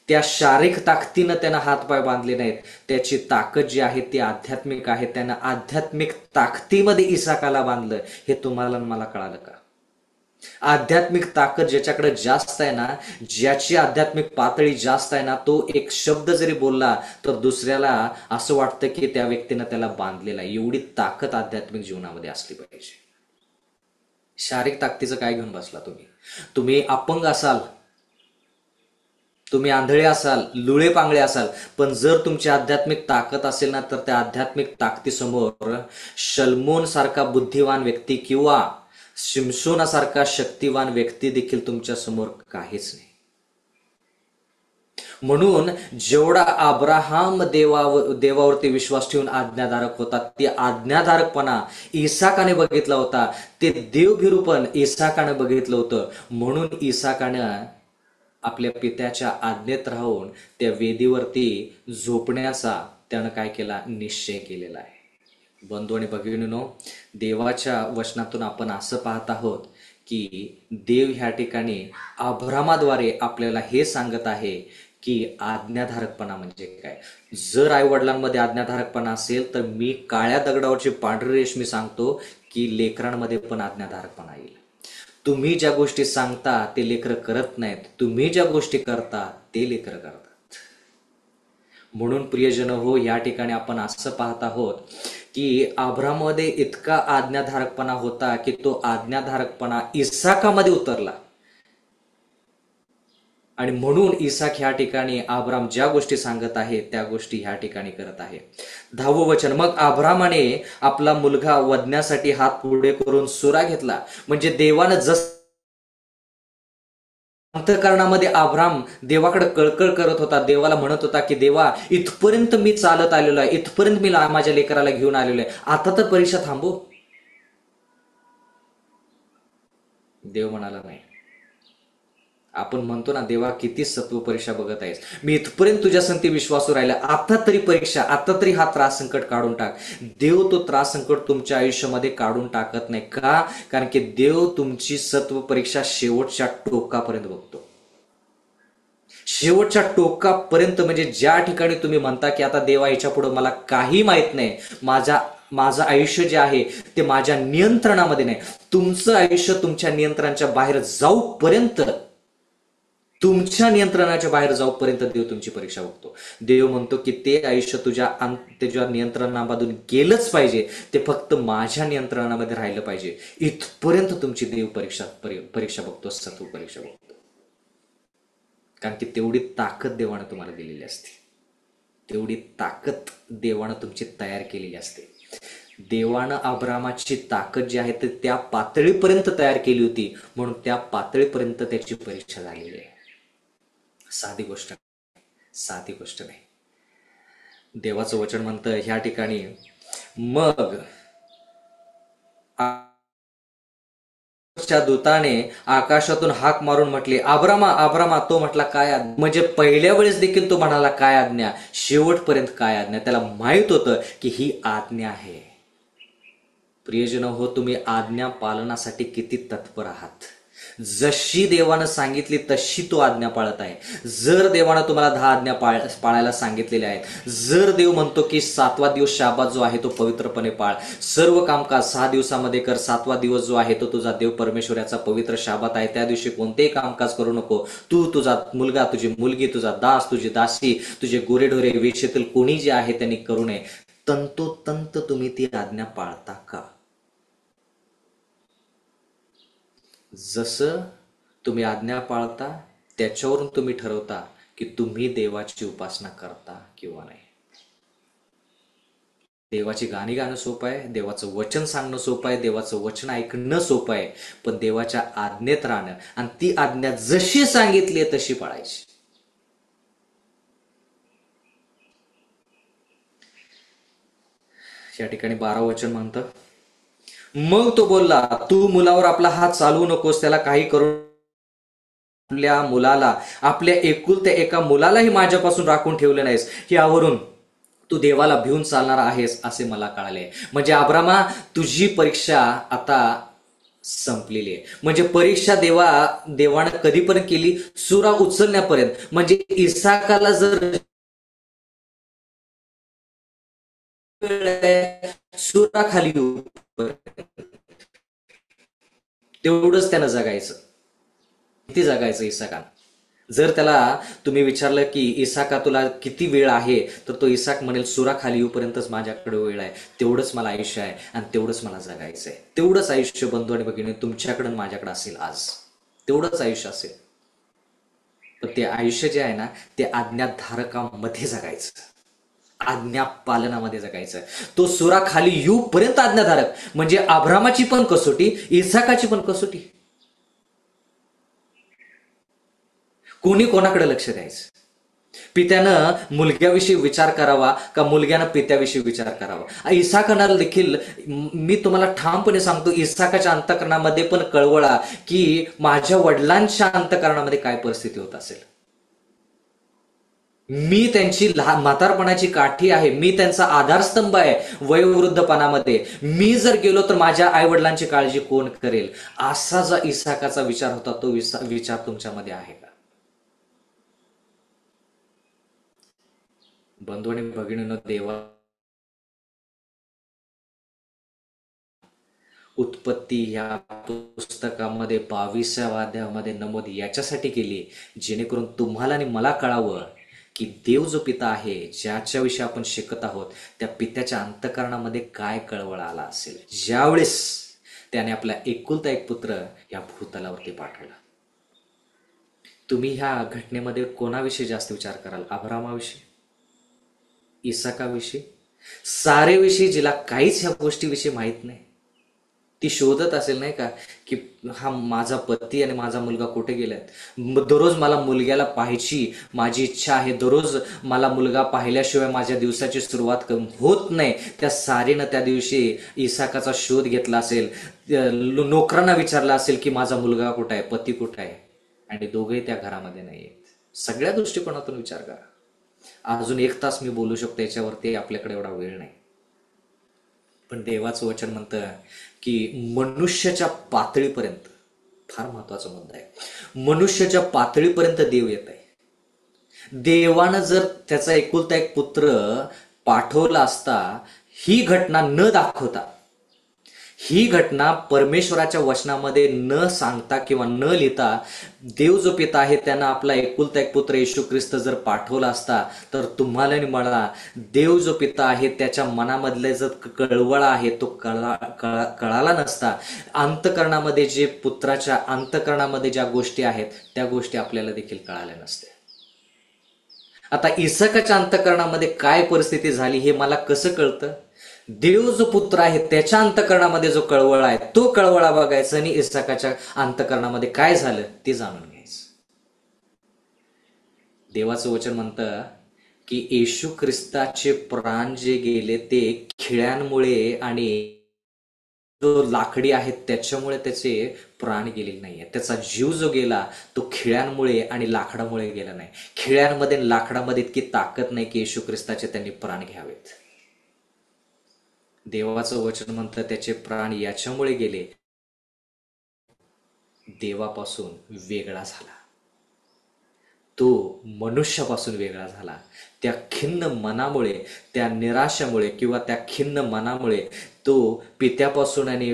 त्या शारीरिक ताकदीनं त्यानं हातपाय बांधले नाहीत. त्याची ताकद जी आहे ती आध्यात्मिक आहे. त्यानं आध्यात्मिक ताकदीमध्ये इसाकाला बांधलं. हे तुम्हाला मला कळालं का? आध्यात्मिक ताकद ज्याच्याकडे जास्त आहे ना, ज्याची आध्यात्मिक पातळी जास्त आहे ना, तो एक शब्द जरी बोलला तर दुसऱ्याला असं वाटतं की त्या व्यक्तीनं त्याला बांधलेला आहे. एवढी ताकद आध्यात्मिक जीवनामध्ये असली पाहिजे. शारीरिक ताकदीचं काय घेऊन बसला तुम्ही? तुम्ही अपंग असाल, तुम्ही आंधळे असाल, लुळे पांगळे असाल, पण जर तुमची आध्यात्मिक ताकद असेल ना, तर त्या आध्यात्मिक ताकदीसमोर शल्मोन सारखा बुद्धिवान व्यक्ती किंवा शिमशोनासारखा शक्तिवान व्यक्ती देखील तुमच्या समोर काहीच नाही. म्हणून जेवढा अब्राहाम देवावरती विश्वास ठेवून आज्ञाधारक होता, ते आज्ञाधारकपणा इसाकाने बघितला होता. ते देवभिरूपण इसाकाने बघितलं होतं. म्हणून इसाकानं आपल्या पित्याच्या आज्ञेत राहून त्या वेदीवरती झोपण्याचा त्यानं काय केला? निश्चय केलेला आहे. बंधू आणि भगिनींनो, देवाच्या वचनातून आपण असं पाहत आहोत की देव ह्या ठिकाणी अब्रामाद्वारे आपल्याला हे सांगत आहे की आज्ञाधारकपणा म्हणजे काय. जर आई वडिलांमध्ये आज्ञाधारकपणा असेल तर मी काळ्या दगडावरची पांढरी रेष मी सांगतो की लेकरांमध्ये पण आज्ञाधारकपणा येईल. तुम्ही ज्या गोष्टी सांगता ते लेकरं करत नाहीत, तुम्ही ज्या गोष्टी करता ते लेकरं करतात. म्हणून प्रियजन हो, या ठिकाणी आपण असं पाहत आहोत की अब्राममध्ये इतका आज्ञाधारकपणा होता की तो आज्ञाधारकपणा इसाकामध्ये उतरला. आणि म्हणून इसाक ह्या ठिकाणी अब्राम ज्या गोष्टी सांगत आहे त्या गोष्टी ह्या ठिकाणी करत आहे. 10वं वचन, मग अब्रामाने आपला मुलगा वधण्यासाठी हात पुढे करून सुरा घेतला. म्हणजे देवानं जसं अंतःकरणामध्ये अब्राम देवाकडे कळकळ करत होता, देवाला म्हणत होता की देवा, इथपर्यंत मी चालत आलेलो आहे, इथपर्यंत मी माझ्या लेकराला घेऊन आलेलो आहे, आता तर परीक्षा थांबव. देव म्हणाला नाही. आपण म्हणतो ना, देवा किती सत्व परीक्षा बघत आहेस, मी इथपर्यंत तुझ्या संती विश्वासू राहिला, आता तरी परीक्षा, आता तरी हा त्रास संकट काढून टाक. देव तो त्रास संकट तुमच्या आयुष्यामध्ये काढून टाकत नाही. का? कारण की देव तुमची सत्व परीक्षा शेवटच्या टोकापर्यंत बघतो. शेवटच्या टोकापर्यंत, म्हणजे ज्या ठिकाणी तुम्ही म्हणता की आता देवा याच्या पुढे मला काही माहित नाही, माझं आयुष्य जे आहे ते माझ्या नियंत्रणामध्ये नाही, तुमचं आयुष्य तुमच्या नियंत्रणाच्या बाहेर जाऊपर्यंत, तुमच्या नियंत्रणाच्या बाहेर जाऊपर्यंत देव तुमची परीक्षा बघतो. देव म्हणतो की ते आयुष्य तुझ्या नियंत्रणामधून गेलंच पाहिजे, ते फक्त माझ्या नियंत्रणामध्ये राहिलं पाहिजे. इथपर्यंत तुमची देव परीक्षा बघतो, सत्व परीक्षा बघतो. कारण की तेवढी ताकद देवानं तुम्हाला दिलेली असते, तेवढी ताकद देवानं तुमची तयार केलेली असते. देवानं अब्रामाची ताकद जी आहे ते त्या पातळीपर्यंत तयार केली होती, म्हणून त्या पातळीपर्यंत त्याची परीक्षा झालेली आहे. साधी गोष्ट नाही. देवाचं वचन म्हणतं ह्या ठिकाणी, मग च्या दूताने आकाशातून हाक मारून म्हटले, अब्रामा अब्रामा. तो म्हटला, काय आज्ञा? म्हणजे पहिल्या वेळेस देखील तो म्हणाला काय आज्ञा, शेवटपर्यंत काय आज्ञा. त्याला माहित होतं की ही आज्ञा आहे. प्रियजन हो, तुम्ही आज्ञा पालनासाठी किती तत्पर आहात. जशी देवानं सांगितली तशी तो आज्ञा पाळत आहे. जर देवानं तुम्हाला 10 आज्ञा पाळायला सांगितलेल्या आहेत, जर देव म्हणतो की 7वा दिवस शाबात जो आहे तो पवित्रपणे पाळ, सर्व कामकाज 6 दिवसामध्ये कर, 7वा दिवस जो आहे तो तुझा देव परमेश्वराचा पवित्र शाबात आहे, त्या दिवशी कोणतेही कामकाज करू नको. तू, तुझा मुलगा, तुझी मुलगी, तुझा दास, तुझी दासी, तुझे गोरेढोरे, वेशीतील कोणी जे आहे त्यांनी करू नये. तंतोतंत तुम्ही ती आज्ञा पाळता का? जसं तुम्ही आज्ञा पाळता त्याच्यावरून तुम्ही ठरवता की तुम्ही देवाची उपासना करता किंवा नाही. देवाची गाणी गाणं सोपं आहे, देवाचं वचन सांगणं सोपं आहे, देवाचं वचन ऐकणं सोपं आहे, पण देवाच्या आज्ञेत राहणं आणि ती आज्ञा जशी सांगितली तशी पाळायची. या ठिकाणी 12 वचन म्हणतं, मग तो बोलला, तू मुलावर आपला हात चालवू नकोस, त्याला काही करून आपल्या मुलाला, आपल्या एकुलत्या एका मुलालाही माझ्यापासून राखून ठेवले नाहीस, यावरून तू देवाला भिवून चालणार आहेस असे मला कळाले. म्हणजे अब्रामा, तुझी परीक्षा आता संपलेली आहे. म्हणजे परीक्षा देवानं कधीपर्यंत केली? सुरा उचलण्यापर्यंत. म्हणजे इसाकाला जर सुरा खाली येऊ तेवढंच त्यानं जगायचं. किती जगायचं इसाकानं? जर त्याला तुम्ही विचारलं की इसाका तुला किती वेळ आहे, तर तो इसाक म्हणेल सुरा खाली येऊपर्यंतच माझ्याकडे वेळ आहे, तेवढंच मला आयुष्य आहे आणि तेवढंच मला जगायचं आहे. तेवढंच आयुष्य बंधू आणि भगिनी तुमच्याकडं माझ्याकडे असेल आज, तेवढंच आयुष्य असेल. पण ते आयुष्य जे आहे ना, ते आज्ञाधारकामध्ये जगायचं, आज्ञा पालनामध्ये जगायचं. तो सुरा खाली येऊपर्यंत आज्ञाधारक. म्हणजे अब्रामाची पण कसोटी, इसाकाची पण कसोटी. कोणी कोणाकडे लक्ष द्यायचं? पित्यानं मुलग्याविषयी विचार करावा का मुलग्यानं पित्याविषयी विचार करावा? इसाकाला देखील मी तुम्हाला ठामपणे सांगतो, इसाकाच्या अंतःकरणामध्ये पण कळवळा की माझ्या वडिलांच्या अंतःकरणामध्ये काय परिस्थिती होत असेल. मी त्यांची म्हातारपणाची काठी आहे, मी त्यांचा आधारस्तंभ आहे वयोवृद्धपणामध्ये. मी जर गेलो तर माझ्या आई वडिलांची काळजी कोण करेल? असा जो इसाकाचा विचार होता, तो विचार तुमच्यामध्ये आहे का? बंधू आणि भगिनींनो, देवा उत्पत्ती ह्या पुस्तकामध्ये 22व्या अध्यायामध्ये नमूद याच्यासाठी केली, जेणेकरून तुम्हाला आणि मला कळावं की देव जो पिता आहे, ज्याच्याविषयी आपण शिकत आहोत, त्या पित्याच्या अंतःकरणामध्ये काय कळवळ आला असेल ज्यावेळेस त्याने आपला एकुलता एक पुत्र या भूतलावरती पाठवला. तुम्ही ह्या घटनेमध्ये कोणाविषयी जास्त विचार कराल? अब्रामाविषयी, इसाकाविषयी, सारेविषयी, जिला काहीच ह्या गोष्टीविषयी माहीत नाही? ती शोधत असेल नाही का की हा माझा पती आणि माझा मुलगा कुठे गेलात? दररोज मला मुलग्याला पाहायची माझी इच्छा आहे, दररोज मला मुलगा पाहिल्याशिवाय माझ्या दिवसाची सुरुवात होत नाही. त्या सारीनं त्या दिवशी इसाकाचा शोध घेतला असेल, नोकरांना विचारला असेल की माझा मुलगा कुठं आहे, पती कुठं आहे, आणि दोघेही त्या घरामध्ये नाहीयेत. सगळ्या दृष्टिकोनातून विचार करा. अजून 1 तास मी बोलू शकतो याच्यावरती, आपल्याकडे एवढा वेळ नाही. पण देवाचं वचन म्हणतं की मनुष्याच्या पातळीपर्यंत, फार महत्वाचा मुद्दा आहे, मनुष्याच्या पातळीपर्यंत देव येत आहे. देवानं जर त्याचा एकुलता एक पुत्र पाठवला असता, ही घटना न दाखवता, ही घटना परमेश्वराच्या वचनामध्ये न सांगता किंवा न लिहिता, देव जो पिता आहे त्यानं आपला एकुलता एक पुत्र येशू ख्रिस्त जर पाठवला असता, तर तुम्हाला आणि मला देव जो पिता आहे त्याच्या मनामधले जो कळवळा आहे तो कळाला नसता. अंतःकरणामध्ये जे पुत्राच्या अंतःकरणामध्ये ज्या गोष्टी आहेत त्या गोष्टी आपल्याला देखील कळाल्या नसत्या. आता इसाकाच्या अंतःकरणामध्ये काय परिस्थिती झाली हे मला कसं कळतं? देव जो पुत्र आहे त्याच्या अंतःकरणामध्ये जो कळवळा आहे तो कळवळा बघायचा, आणि इसाकाच्या अंतःकरणामध्ये काय झालं ते जाणून घ्यायचं. देवाचं वचन म्हणतं की येशू ख्रिस्ताचे प्राण जे गेले ते खिळ्यांमुळे आणि जो लाकडी आहे त्याच्यामुळे त्याचे प्राण गेलेले नाहीये. त्याचा जीव जो गेला तो खिळ्यांमुळे आणि लाकडामुळे गेला नाही. खिळ्यांमध्ये आणि लाकडामध्ये इतकी ताकद नाही की येशू ख्रिस्ताचे त्यांनी प्राण घ्यावेत. देवाचं वचन म्हणतं त्याचे प्राण याच्यामुळे गेले, देवापासून वेगळा झाला, तो मनुष्यापासून वेगळा झाला. त्या खिन्न मनामुळे, त्या निराशामुळे किंवा त्या खिन्न मनामुळे तो पित्यापासून आणि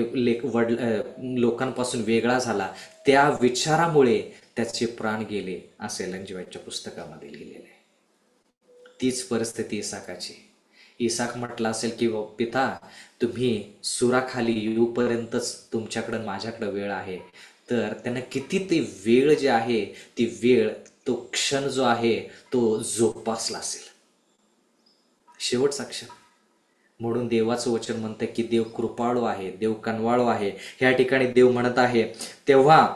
लोकांपासून वेगळा झाला. त्या विचारामुळे त्याचे प्राण गेले, असे एलेन जी व्हाईटच्या पुस्तकामध्ये लिहिलेले आहे. तीच परिस्थिती इसाकाची. इसाक म्हटला असेल की पिता, तुम्ही सुराखाली येऊपर्यंतच तुमच्याकडं माझ्याकडं वेळ आहे. तर त्यानं किती ते वेळ जे आहे, ती वेळ, तो क्षण जो आहे तो जोपासला असेल, शेवटचा क्षण. म्हणून देवाचं वचन म्हणतं की देव कृपाळू आहे, देव कनवाळू आहे. ह्या ठिकाणी देव म्हणत आहे, तेव्हा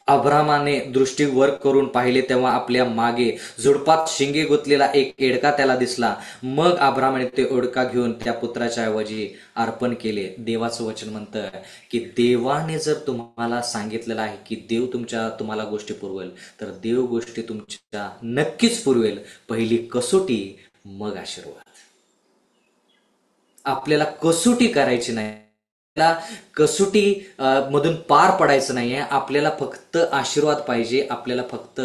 अब्रामाने दृष्टी वर करून पाहिले तेव्हा आपल्या मागे झुडपात शिंगे गुंतलेला एक एडका त्याला दिसला. मग अब्रामाने ते एडका घेऊन त्या पुत्राच्या ऐवजी अर्पण केले. देवाचं वचन म्हणतं की देवाने जर तुम्हाला सांगितलेलं आहे की देव तुम्हाला गोष्टी पुरवेल, तर देव गोष्टी तुमच्या नक्कीच पुरवेल. पहिली कसोटी, मग आशीर्वाद. आपल्याला कसोटी करायची नाही, कसोटी मधून पार पडायचं नाहीये. आपल्याला फक्त आशीर्वाद पाहिजे, आपल्याला फक्त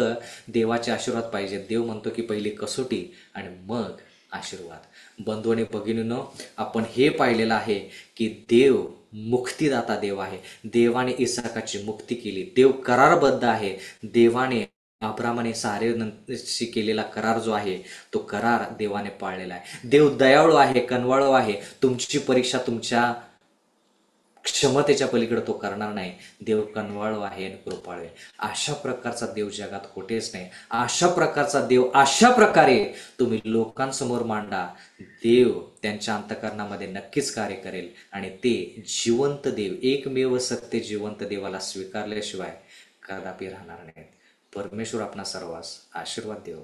देवाचे आशीर्वाद पाहिजे. देव म्हणतो की पहिली कसोटी आणि मग आशीर्वाद. बंधू आणि भगिनींनो, आपण हे पाहिलेलं आहे की देव मुक्तीदाता देव आहे. देवाने इसाकाची मुक्ती केली. देव करारबद्ध आहे. देवाने अब्रामाने सारेशी केलेला करार जो आहे तो करार देवाने पाळलेला आहे. देव दयाळू आहे, कनवाळू आहे. तुमची परीक्षा तुमच्या क्षमतेच्या पलीकडे तो करणार नाही. देव कनवाळू आहे आणि कृपाळू आहे. अशा प्रकारचा देव जगात कुठेच नाही. अशा प्रकारचा देव अशा प्रकारे तुम्ही लोकांसमोर मांडा, देव त्यांच्या अंतःकरणामध्ये नक्कीच कार्य करेल आणि ते जिवंत देव, एकमेव सत्य जिवंत देवाला स्वीकारल्याशिवाय कदापि राहणार नाहीत. परमेश्वर आपणा सर्वांस आशीर्वाद देव.